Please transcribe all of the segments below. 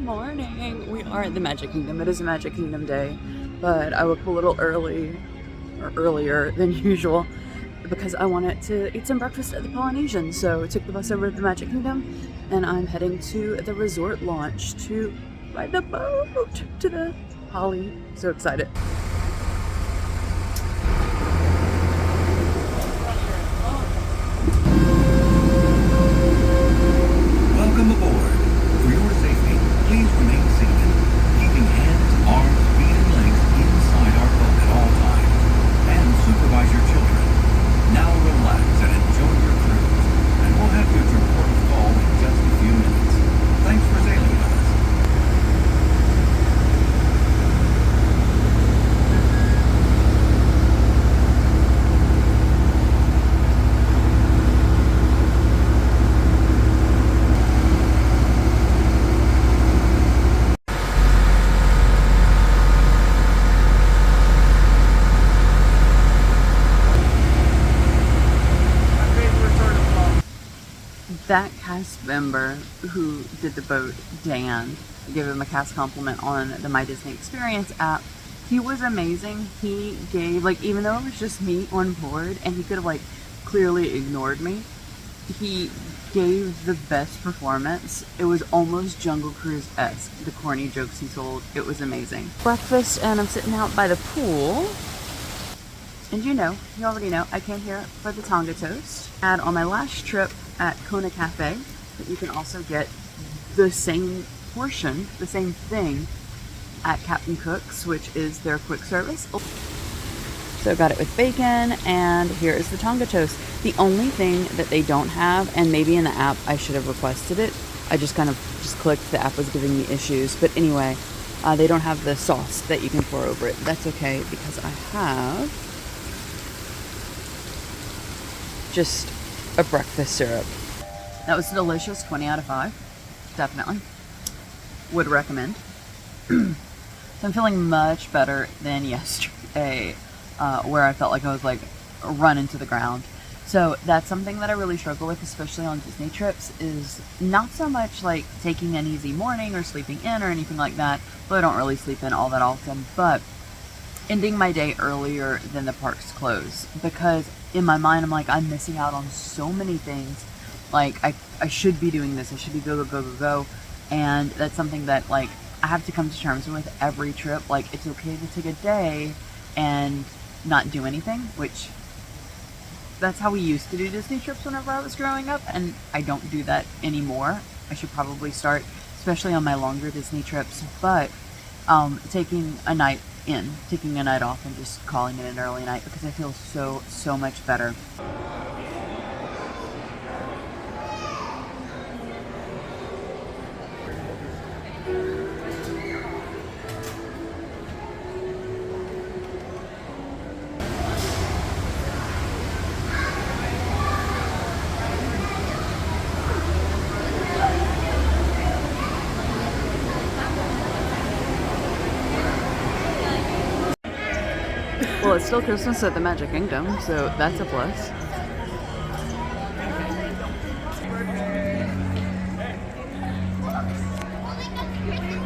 morning. We are at the Magic Kingdom. It is a Magic Kingdom day, but I woke up a little early, or earlier than usual, because I wanted to eat some breakfast at the Polynesian. So I took the bus over to the Magic Kingdom, and I'm heading to the resort launch to ride the boat to the Poly. So excited. Welcome aboard. For your safety, please remain seated, keeping hands, arms, feet, and legs inside our boat at all times, and supervise your children. Now relax and enjoy your cruise, and we'll have you at your port of call in just a few minutes. Thanks for sailing with us. That cast member who did the boat, Dan, I gave him a cast compliment on the My Disney Experience app. He was amazing. He gave, like, even though it was just me on board and he could have, like, clearly ignored me, he gave the best performance. It was almost Jungle Cruise-esque, the corny jokes he told. It was amazing. Breakfast, and I'm sitting out by the pool. And you already know, I came here for the Tonga Toast. And on my last trip at Kona Cafe, but you can also get the same portion, the same thing at Captain Cook's, which is their quick service. So I got it with bacon, and here is the Tonga Toast. The only thing that they don't have, and maybe in the app I should have requested it, I just clicked, the app was giving me issues, but anyway, they don't have the sauce that you can pour over it. That's okay, because I have just a breakfast syrup. That was delicious. 20 out of 5. Definitely. Would recommend. So I'm feeling much better than yesterday, where I felt like I was like running to the ground. So that's something that I really struggle with, especially on Disney trips, is not so much like taking an easy morning or sleeping in or anything like that, though I don't really sleep in all that often, but ending my day earlier than the parks close, because in my mind I'm like, I'm missing out on so many things. Like I should be doing this, I should be go, and that's something that, like, I have to come to terms with every trip. Like, it's okay to take a day and not do anything, which that's how we used to do Disney trips whenever I was growing up, and I don't do that anymore. I should probably start, especially on my longer Disney trips, but taking a night off and just calling it an early night, because I feel so much better. Well, it's still Christmas at the Magic Kingdom, so that's a plus.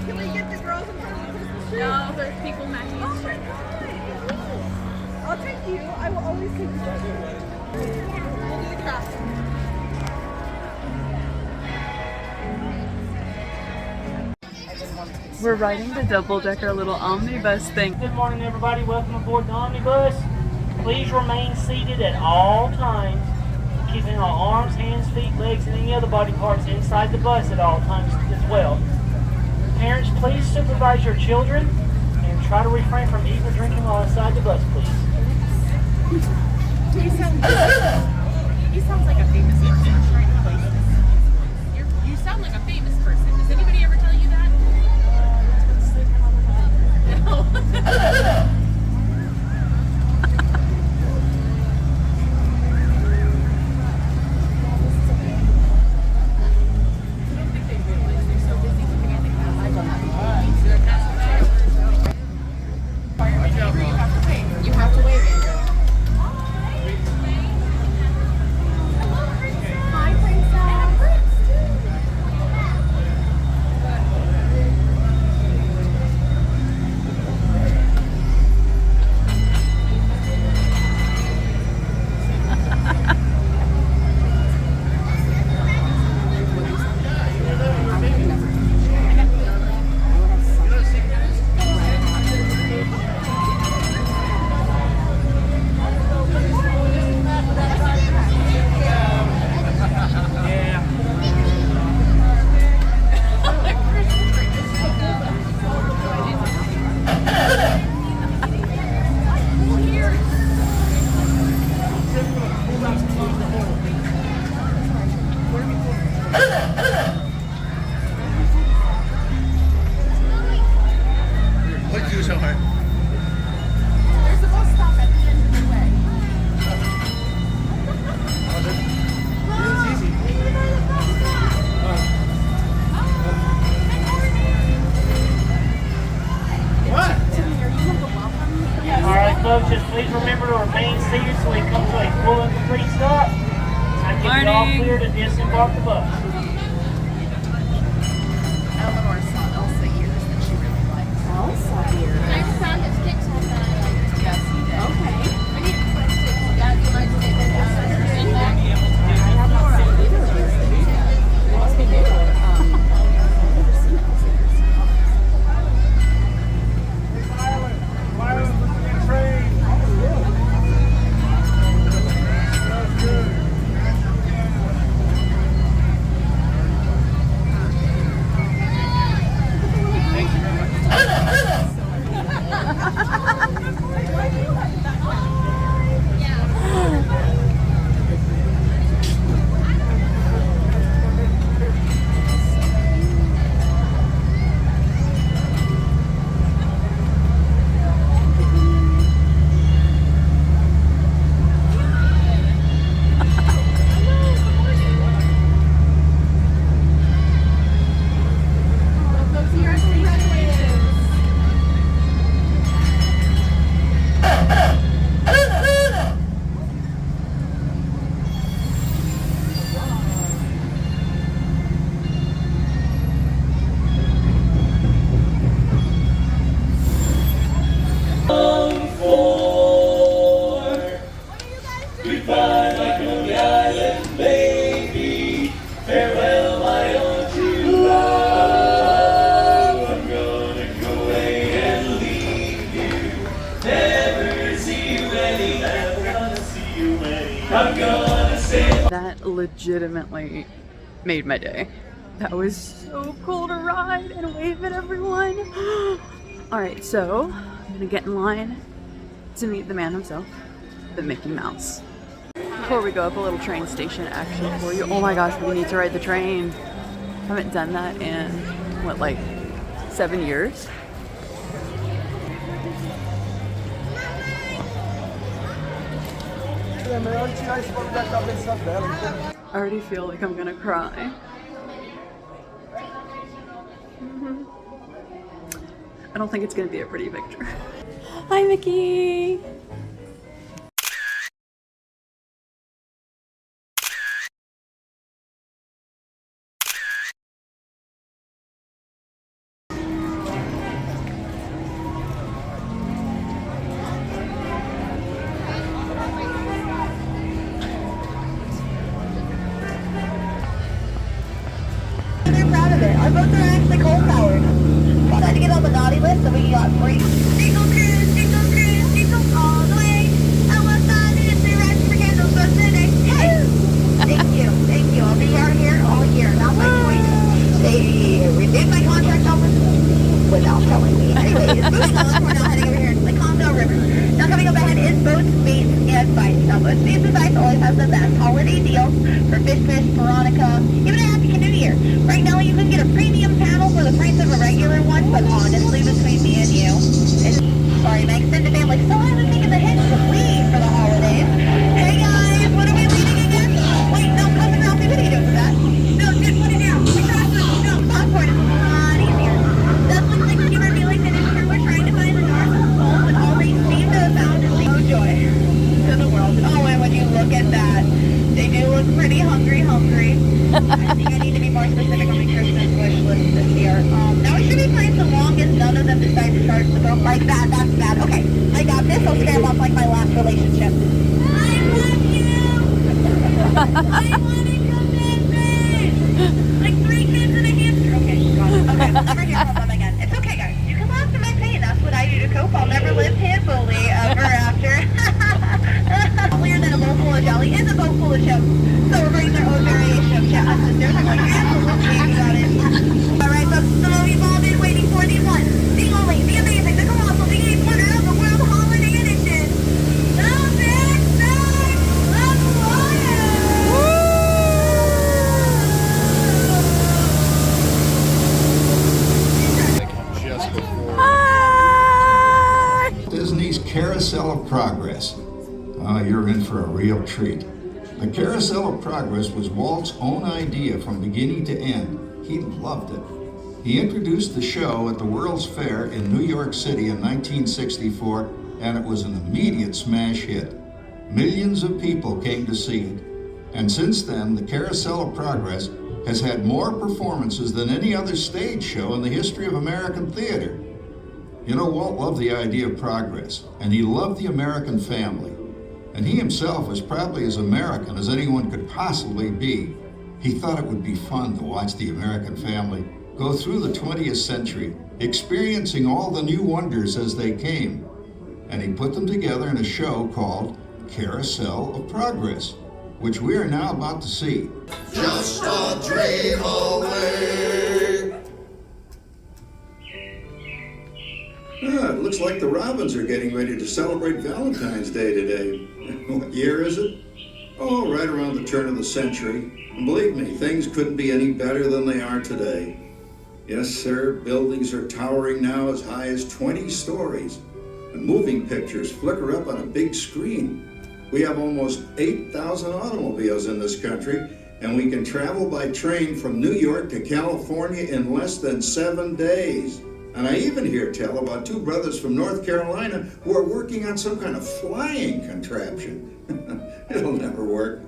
Can we get the girls in front of the Christmas tree? No, there's people matching the tree. I'll take you. I will always take you. We'll do the craft. We're riding the double-decker little omnibus thing. Good morning, everybody. Welcome aboard the Omnibus. Please remain seated at all times, keeping all arms, hands, feet, legs, and any other body parts inside the bus at all times as well. Parents, please supervise your children and try to refrain from eating or drinking while inside the bus, please. He sounds like a famous person. You sound like a famous person. Does anybody ever tell you that? No. You have to wave it. Hi, Princess. Please remember to remain seated so we come to a full and complete stop. I give you all clear to disembark the bus. Eleanor saw Elsa ears that she really liked. Elsa here. I just found the sticks on that I liked. Yes, you did. Okay. I need to put sticks on that. You like sticks in that? I have no idea. It must be new. I've never seen Elsa ears. That legitimately made my day. That was so cool to ride and wave at everyone. Alright, so I'm gonna get in line to meet the man himself, the Mickey Mouse. Before we go up, a little train station action for you. Oh my gosh, we need to ride the train. Haven't done that in, what, like 7 years? I already feel like I'm gonna cry. I don't think it's gonna be a pretty picture. Hi, Mickey! They're proud of it. Our boats are actually coal-powered. Thought I had to get on the naughty list so we got free. Jingle jingle all the way. I was not in the rush for candles for today. Hey! Thank you. I'll be out here all year. Not my choice. They renewed my contract offer without telling me. Anyway, it's moving on. We're now heading over here to the Congo River. Now coming up ahead is Boats, Baits, and Bites. Now Boats, Baits, and Bites always has the best holiday deals for fish, veronica, even a Happy New Year. Right now you can get a premium paddle for the price of a regular one, but honestly, between me and you, sorry, my extended family still hasn't taken the hit to leave for the holidays. Hey guys, what are we leaving again? Wait, no, cousin Ralphie, what are you doing for that? No, dude, put it down. No, popcorn is a lot easier. Does look like you were feeling that it's true. We're trying to find the North Pole, but all they seem to have found is no joy to the world. Oh, and when you look at that, they do look pretty hungry. I think I need to be more specific on my Christmas wish list this year. Now we should be playing so long as none of them decide to charge the boat like that. That's bad. Okay, I got this. I'll scare them off like my last relationship. I love you! I want a commitment! Like 3 kids and a hamster. Okay, got it. Okay, we'll never hear from them again. It's okay, guys. You can laugh at my pain. That's what I do to cope. I'll never live happily ever after. Clear that a boat full of jelly is a boat full of chips. So we're bringing their own variation of chat. Sisters, I'm like, absolutely, you got it. Alright, folks, so we've all been waiting for the one, the only, the amazing, the colossal, the eighth wonder of the world holiday edition. The Big Bang of Just before Disney's Carousel of Progress. You're in for a real treat. The Carousel of Progress was Walt's own idea from beginning to end. He loved it. He introduced the show at the World's Fair in New York City in 1964, and it was an immediate smash hit. Millions of people came to see it, and since then, the Carousel of Progress has had more performances than any other stage show in the history of American theater. You know, Walt loved the idea of progress, and he loved the American family. And he himself was probably as American as anyone could possibly be. He thought it would be fun to watch the American family go through the 20th century, experiencing all the new wonders as they came. And he put them together in a show called Carousel of Progress, which we are now about to see. Just a dream away. It looks like the Robins are getting ready to celebrate Valentine's Day today. What year is it? Oh, right around the turn of the century. And believe me, things couldn't be any better than they are today. Yes, sir, buildings are towering now as high as 20 stories. And moving pictures flicker up on a big screen. We have almost 8,000 automobiles in this country, and we can travel by train from New York to California in less than 7 days. And I even hear tell about 2 brothers from North Carolina who are working on some kind of flying contraption. It'll never work.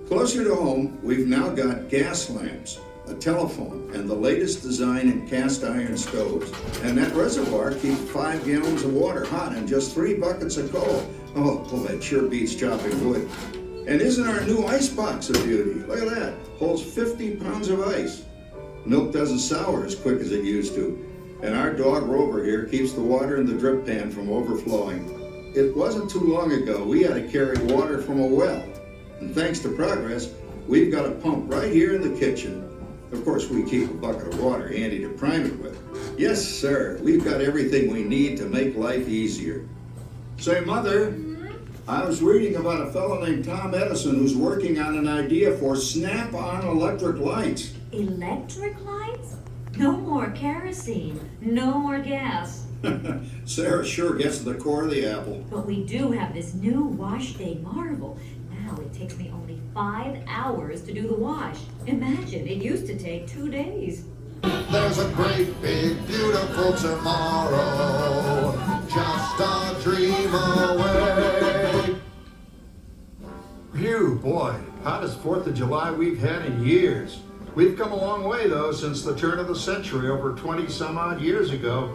Closer to home, we've now got gas lamps, a telephone, and the latest design in cast iron stoves. And that reservoir keeps 5 gallons of water hot and just 3 buckets of coal. Oh, that sure beats chopping wood. And isn't our new ice box a beauty? Look at that. Holds 50 pounds of ice. Milk doesn't sour as quick as it used to. And our dog Rover here keeps the water in the drip pan from overflowing. It wasn't too long ago we had to carry water from a well. And thanks to progress, we've got a pump right here in the kitchen. Of course, we keep a bucket of water handy to prime it with. Yes, sir, we've got everything we need to make life easier. Say, Mother, I was reading about a fellow named Tom Edison who's working on an idea for snap-on electric lights. Electric lights? No more kerosene, no more gas. Sarah sure gets to the core of the apple. But we do have this new wash day marvel. Now it takes me only 5 hours to do the wash. Imagine, it used to take 2 days. There's a great big beautiful tomorrow, just a dream away. Phew, boy, hottest 4th of July we've had in years. We've come a long way, though, since the turn of the century, over 20-some-odd years ago.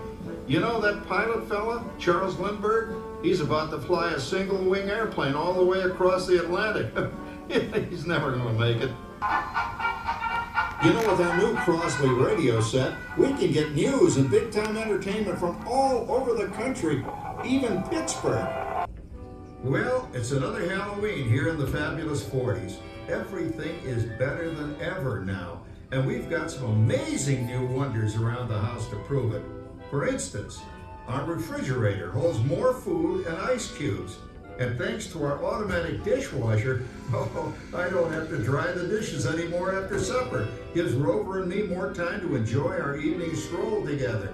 You know that pilot fella, Charles Lindbergh? He's about to fly a single-wing airplane all the way across the Atlantic. He's never going to make it. You know, with our new Crosley radio set, we can get news and big-time entertainment from all over the country, even Pittsburgh. Well, it's another Halloween here in the fabulous 40s. Everything is better than ever now, and we've got some amazing new wonders around the house to prove it. For instance, our refrigerator holds more food and ice cubes. And thanks to our automatic dishwasher, I don't have to dry the dishes anymore after supper. Gives Rover and me more time to enjoy our evening stroll together.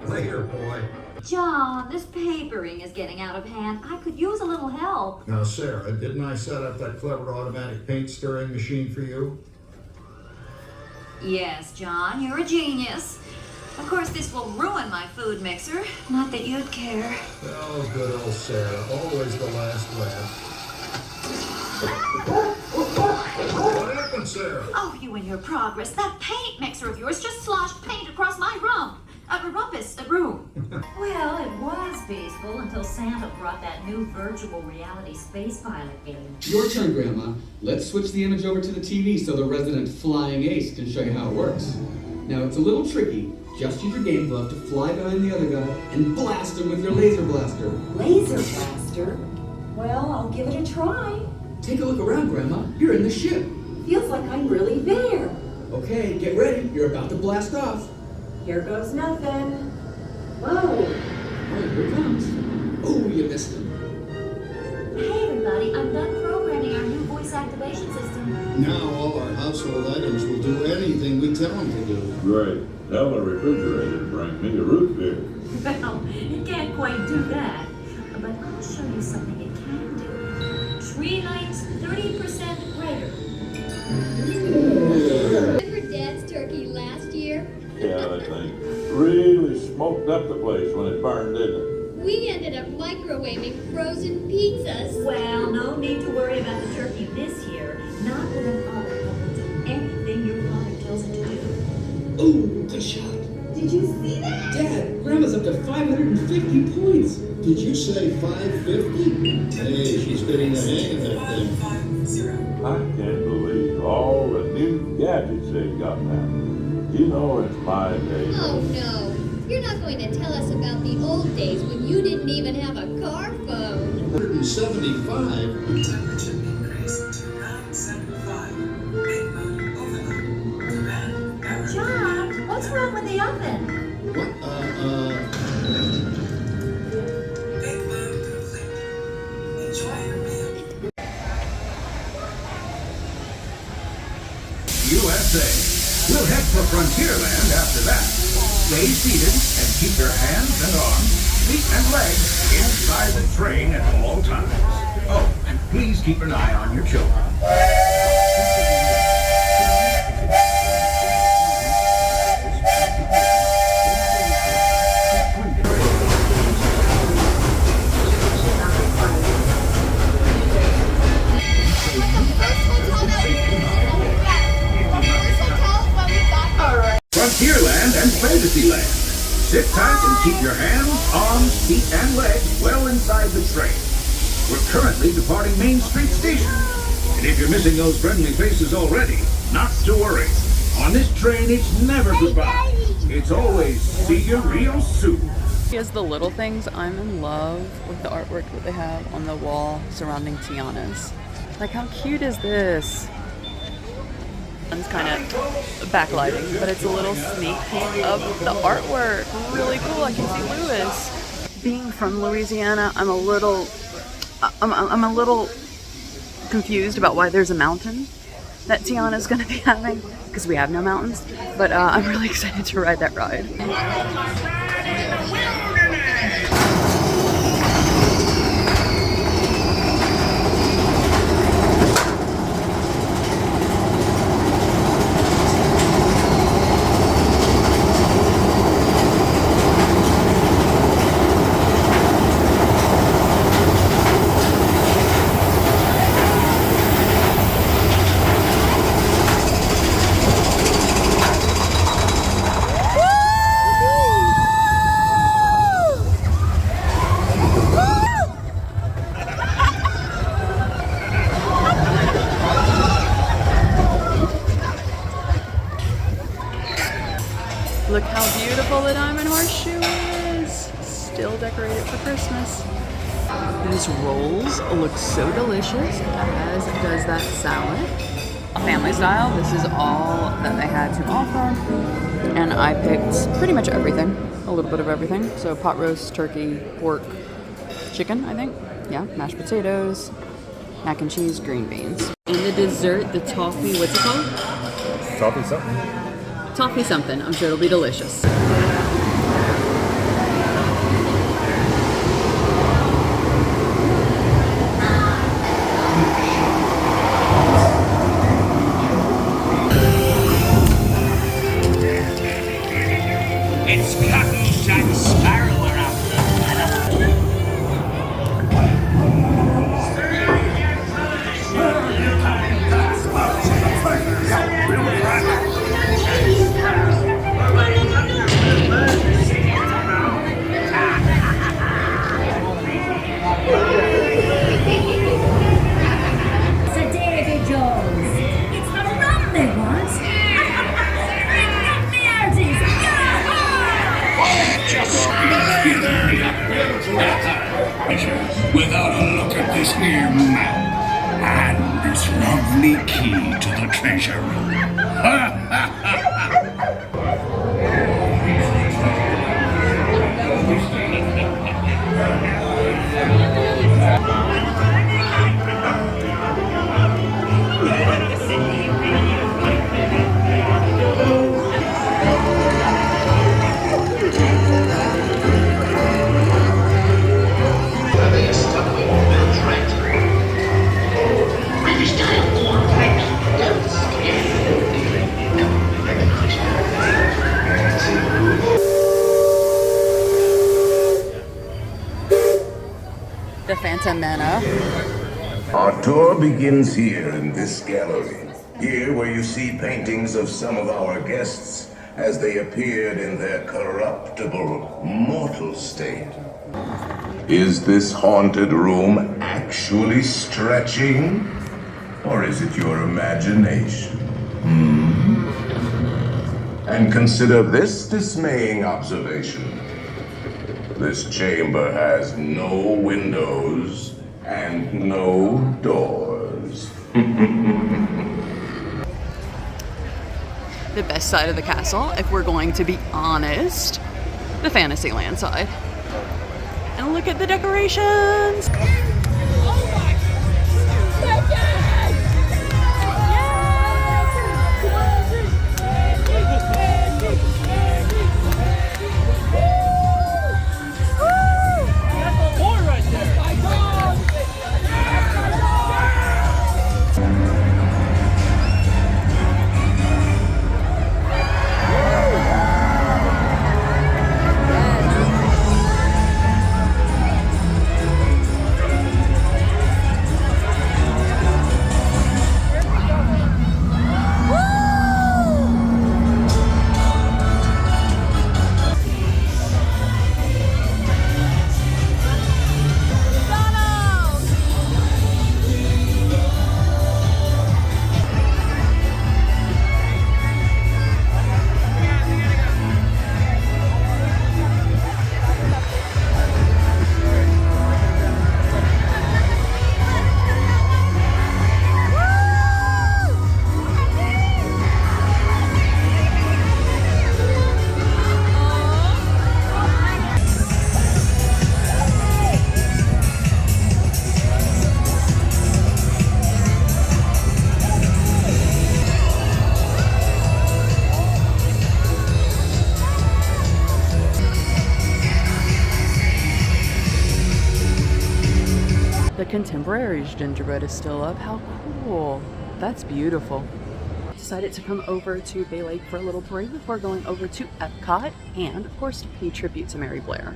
Later, boy. John, this papering is getting out of hand. I could use a little help. Now, Sarah, didn't I set up that clever automatic paint stirring machine for you? Yes, John, you're a genius. Of course, this will ruin my food mixer. Not that you'd care. Oh, good old Sarah. Always the last laugh. What happened, Sarah? Oh, you and your progress. That paint mixer of yours just sloshed paint across my room. Well, it was peaceful until Santa brought that new virtual reality space pilot game. Your turn, Grandma. Let's switch the image over to the TV so the resident flying ace can show you how it works. Now, it's a little tricky. Just use your game glove to fly behind the other guy and blast him with your laser blaster. Laser blaster? Well, I'll give it a try. Take a look around, Grandma. You're in the ship. Feels like I'm really there. Okay, get ready. You're about to blast off. Here goes nothing. Whoa. Oh, here it comes. Oh, you missed him. Hey, everybody. I'm done programming our new voice activation system. Now all our household items will do anything we tell them to do. Great. Tell the refrigerator to bring me a root beer. Well, it can't quite do that. But I'll show you something it can do. Tree lights 30% brighter. Remember Dad's turkey last last year? Yeah, that thing really smoked up the place when it burned, didn't it? We ended up microwaving frozen pizzas. Well, no need to worry about the turkey this year. Not with an oven that will do anything your father tells it to do. Ooh, good shot. Did you see that? Dad, Grandma's up to 550 points. Did you say 550? Hey, she's getting the hang of that thing. I can't believe all the new gadgets they've got now. You know, it's my day. Oh no, you're not going to tell us about the old days when you didn't even have a car phone. 175? Temperature increase to around 75. Make mode overload. Command error. John, what's wrong with the oven? What? Make mode complete. Enjoy your meal. USA. We'll head for Frontierland after that. Stay seated and keep your hands and arms, feet and legs inside the train at all times. Oh, and please keep an eye on your children. Frontierland and Fantasyland. Sit tight and keep your hands, arms, feet, and legs well inside the train. We're currently departing Main Street Station. And if you're missing those friendly faces already, not to worry. On this train, it's never goodbye. It's always see you real soon. Here's the little things. I'm in love with the artwork that they have on the wall surrounding Tiana's. Like, how cute is this? It's kind of backlighting, but it's a little sneak peek of the artwork. Really cool. I can see Lewis. Being from Louisiana, I'm a little confused about why there's a mountain that Tiana's going to be having, because we have no mountains. But I'm really excited to ride that ride. Look how beautiful the Diamond Horseshoe is! Still decorated for Christmas. These rolls look so delicious, as does that salad. Family style, this is all that they had to offer. And I picked pretty much everything, a little bit of everything. So pot roast, turkey, pork, chicken, I think. Yeah, mashed potatoes, mac and cheese, green beans. In the dessert, the toffee, what's it called? Toffee something. Toffee something. I'm sure it'll be delicious. It's Captain Jack Sparrow we're after. Sir Davy Jones, it's the rum they want. Bring up the arties. Without a look at this here map and this lovely key to the treasure room. Santa Mana. Our tour begins here in this gallery. Here where you see paintings of some of our guests as they appeared in their corruptible, mortal state. Is this haunted room actually stretching? Or is it your imagination? And consider this dismaying observation. This chamber has no windows and no doors. The best side of the castle, if we're going to be honest, the Fantasyland side. And look at the decorations! The Contemporaries gingerbread is still up. How cool. That's beautiful. Decided to come over to Bay Lake for a little break before going over to EPCOT and, of course, to pay tribute to Mary Blair.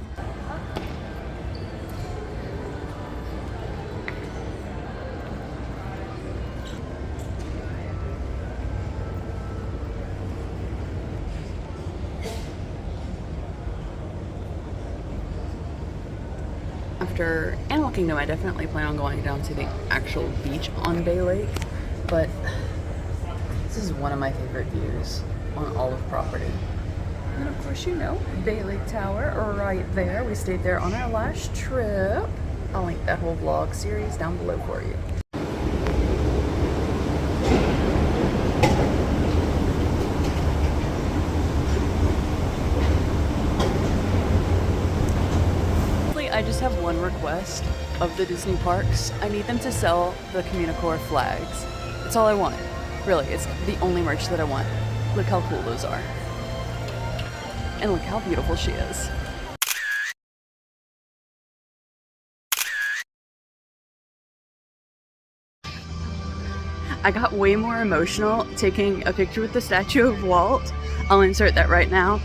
After Animal Kingdom, I definitely plan on going down to the actual beach on Bay Lake, but this is one of my favorite views on all of property. And of course, you know, Bay Lake Tower right there. We stayed there on our last trip. I'll link that whole vlog series down below for you. I just have one request of the Disney parks. I need them to sell the Communicore flags. That's all I want. Really, it's the only merch that I want. Look how cool those are. And look how beautiful she is. I got way more emotional taking a picture with the statue of Walt. I'll insert that right now.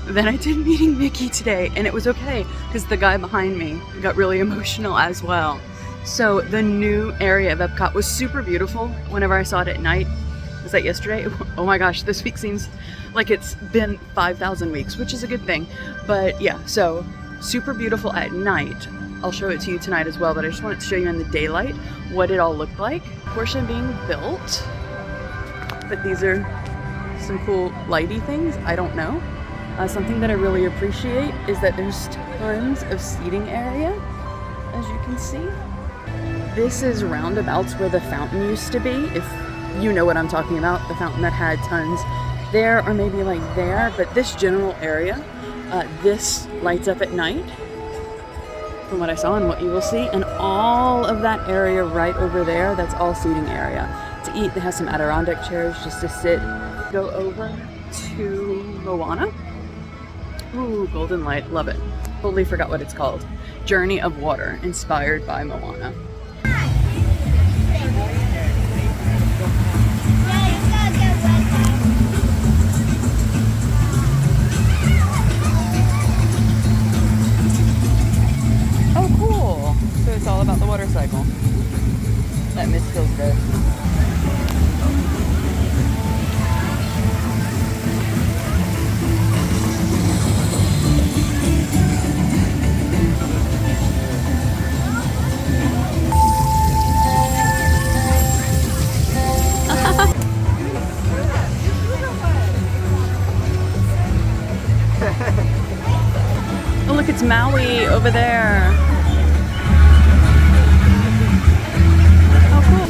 Than I did meeting Mickey today, and it was okay because the guy behind me got really emotional as well. So the new area of EPCOT was super beautiful whenever I saw it at night. Was that yesterday? Oh my gosh, this week seems like it's been 5,000 weeks, which is a good thing. But yeah, so super beautiful at night. I'll show it to you tonight as well, but I just wanted to show you in the daylight what it all looked like. Portion being built, but these are some cool lighty things. I don't know. Something that I really appreciate is that there's tons of seating area, as you can see. This is roundabouts where the fountain used to be, if you know what I'm talking about, the fountain that had tons there or maybe like there, but this general area, this lights up at night, from what I saw and what you will see, and all of that area right over there, that's all seating area. To eat, they have some Adirondack chairs just to sit. Go over to Moana. Ooh, golden light, love it. Totally forgot what it's called. Journey of Water, inspired by Moana. Oh, cool. So it's all Oh, look, it's Maui over there. Oh, cool.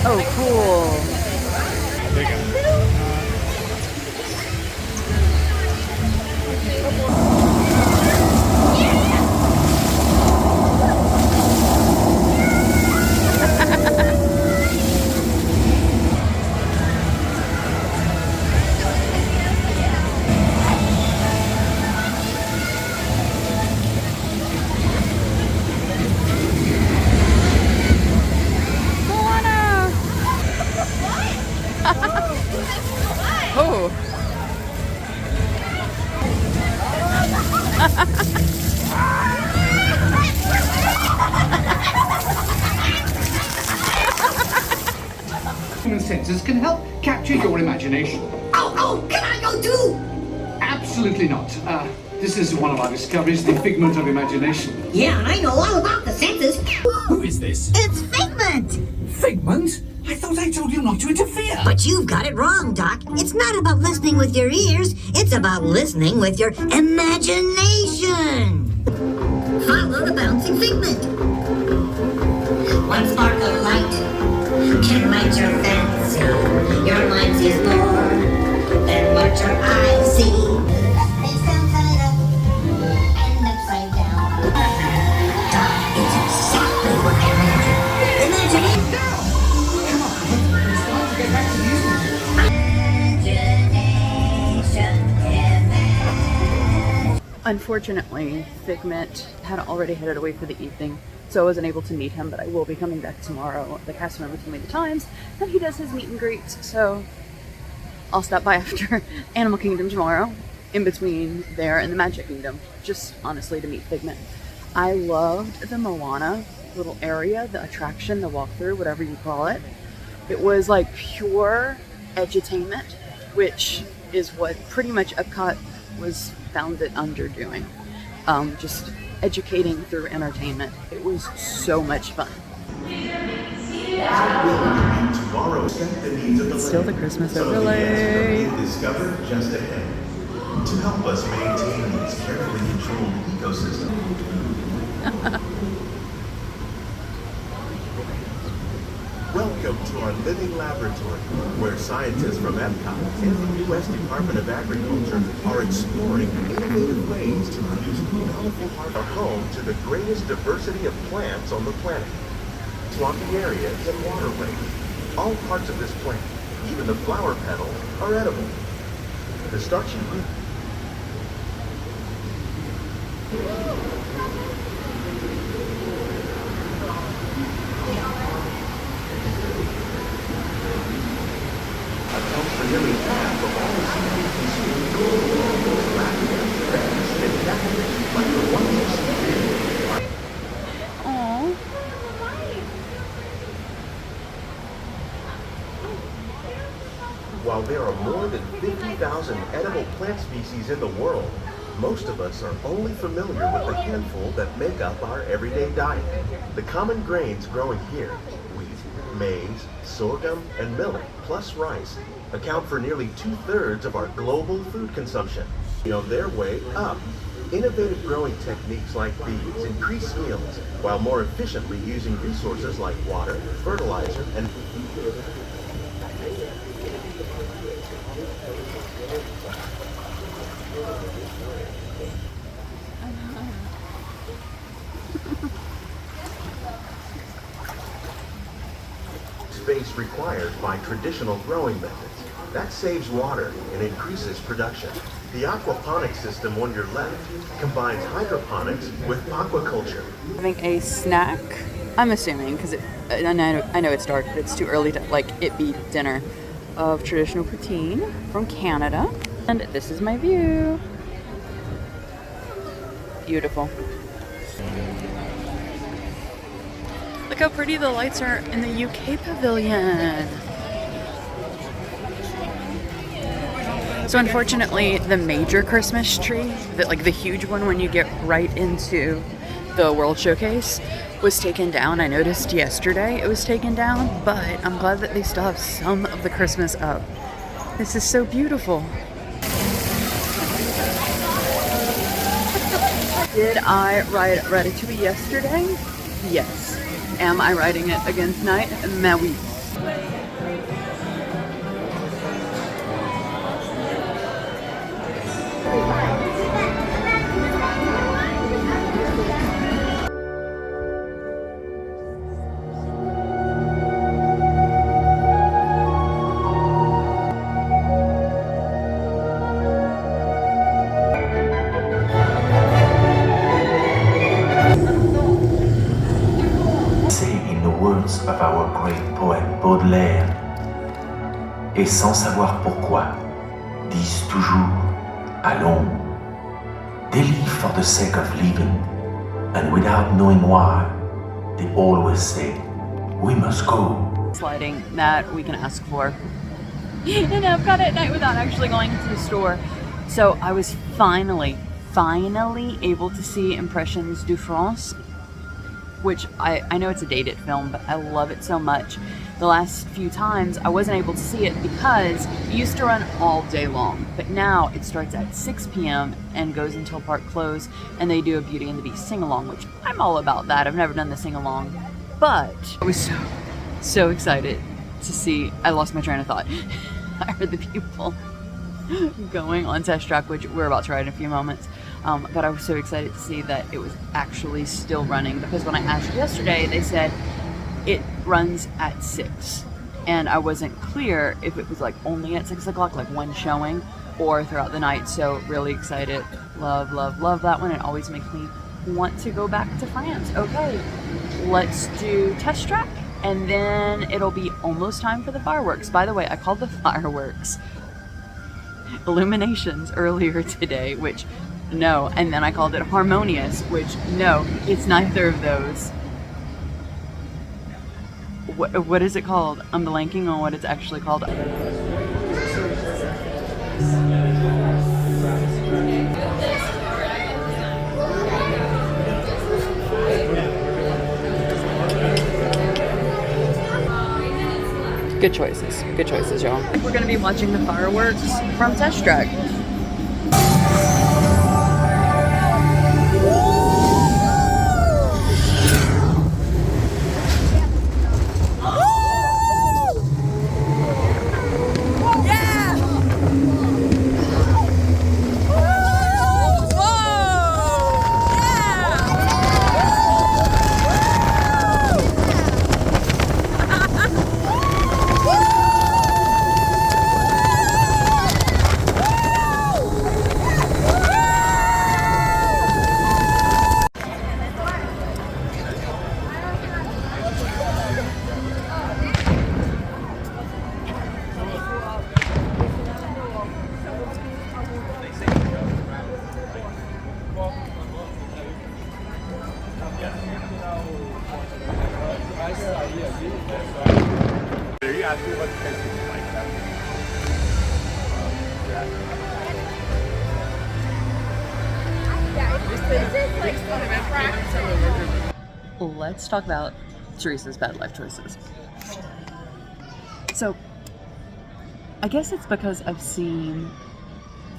Oh, cool. Oh. Human senses can help capture your imagination. Oh, can I go too? Absolutely not. This is one of our discoveries, the figment of imagination. Yeah, I know all about the senses. Who is this? It's Figment! Figment? I thought I told you not to interfere. But you've got it wrong, Doc. It's not about listening with your ears. It's about listening with your imagination. Follow the bouncing figment. One spark of light can light your fancy. Your mind sees more than what your eyes see. It's downside up and upside down. Doc, it's exactly what I imagine. Imagination. Unfortunately, Figment had already headed away for the evening, so I wasn't able to meet him, but I will be coming back tomorrow. The cast member told me the times that he does his meet and greets, so I'll stop by after Animal Kingdom tomorrow, in between there and the Magic Kingdom, just honestly to meet Figment. I loved the Moana little area, the attraction, the walkthrough, whatever you call it. It was like pure edutainment, which is what pretty much EPCOT was founded under doing. Just educating through entertainment. It was so much fun. Still the Christmas overlay. Discovered just ahead to help us maintain these carefully controlled ecosystems. Welcome to our living laboratory, where scientists from EPCOT and the U.S. Department of Agriculture are exploring innovative ways to produce bountiful harvest, a home to the greatest diversity of plants on the planet. Swampy areas and waterways. All parts of this plant, even the flower petals, are edible. The starchy root. Accounts for nearly half of all the seafood consumed globally. And catfish, like the ones you see here. Aww. While there are more than 50,000 edible plant species in the world, most of us are only familiar with the handful that make up our everyday diet. The common grains growing here, wheat, maize, sorghum, and millet, plus rice, account for nearly 2/3 of our global food consumption. On their way up. Innovative growing techniques like these increase yields while more efficiently using resources like water, fertilizer, and space required by traditional growing methods. That saves water and increases production. The aquaponics system on your left combines hydroponics with aquaculture. Having a snack, I'm assuming, because I know it's dark, but it's too early to like it be dinner, of traditional poutine from Canada. And this is my view. Beautiful. Look how pretty the lights are in the UK pavilion. So unfortunately, the major Christmas tree, like the huge one when you get right into the World Showcase, was taken down. I noticed yesterday it was taken down, but I'm glad that they still have some of the Christmas up. This is so beautiful. Did I ride Ratatouille yesterday? Yes. Am I riding it again tonight? Mais oui. Of our great poet Baudelaire, et sans savoir pourquoi, disent toujours allons. They leave for the sake of living, and without knowing why, they always say, we must go. Sliding that we can ask for in EPCOT at night without actually going to the store. So I was finally able to see Impressions du France, which I know it's a dated film, but I love it so much. The last few times I wasn't able to see it because it used to run all day long, but now it starts at 6 p.m. and goes until park close, and they do a Beauty and the Beast sing-along, which I'm all about that. I've never done the sing-along, but I was so excited to see. I lost my train of thought. I heard the people going on Test Track, which we're about to ride in a few moments. But I was so excited to see that it was actually still running, because when I asked yesterday, they said it runs at 6, and I wasn't clear if it was like only at 6 o'clock, like one showing, or throughout the night. So really excited. Love that one. It always makes me want to go back to France. Okay, let's do Test Track, and then it'll be almost time for the fireworks. By the way, I called the fireworks Illuminations earlier today, which no, and then I called it Harmonious, which no, it's neither of those. What is it called? I'm blanking on what it's actually called. Good choices, y'all. We're gonna be watching the fireworks from Test Track. Let's talk about Teresa's bad life choices. So, I guess it's because I've seen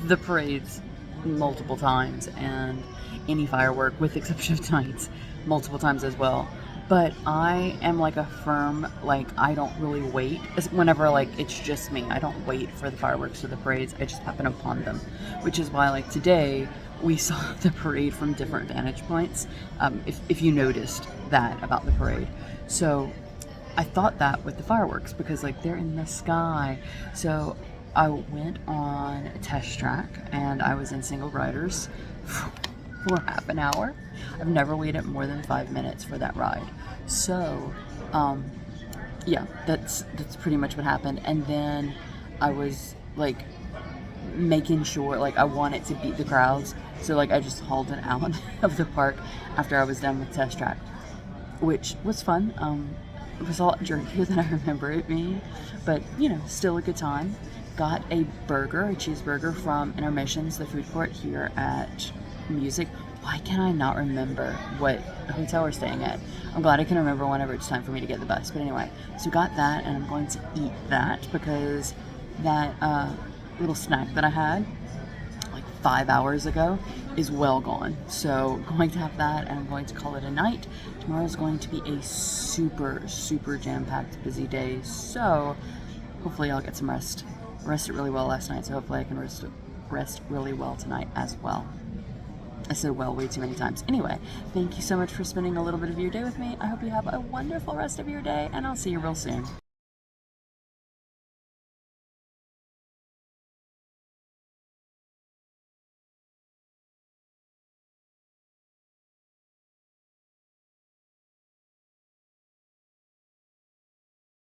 the parades multiple times, and any firework, with the exception of tonight's, multiple times as well. But I am like a firm, like, I don't really wait. Whenever, like, it's just me, I don't wait for the fireworks or the parades. I just happen upon them. Which is why, like, today, we saw the parade from different vantage points, if you noticed that about the parade. So I thought that with the fireworks, because like they're in the sky. So I went on Test Track, and I was in single riders for half an hour. I've never waited more than 5 minutes for that ride. So yeah, that's pretty much what happened. And then I was like making sure, like, I wanted to beat the crowds, so like I just hauled it out of the park after I was done with Test Track. which was fun. It was a lot jerkier than I remember it being, but you know, still a good time. Got a cheeseburger from Intermissions, the food court here at Music. Why can I not remember what hotel we're staying at? I'm glad I can remember whenever it's time for me to get the bus. But anyway, so got that, and I'm going to eat that because that little snack that I had like 5 hours ago is well gone. So I'm going to have that, and I'm going to call it a night. Tomorrow is going to be a super, super jam-packed, busy day. So hopefully I'll get some rest. Rested really well last night, so hopefully I can rest really well tonight as well. I said well way too many times. Anyway, thank you so much for spending a little bit of your day with me. I hope you have a wonderful rest of your day, and I'll see you real soon.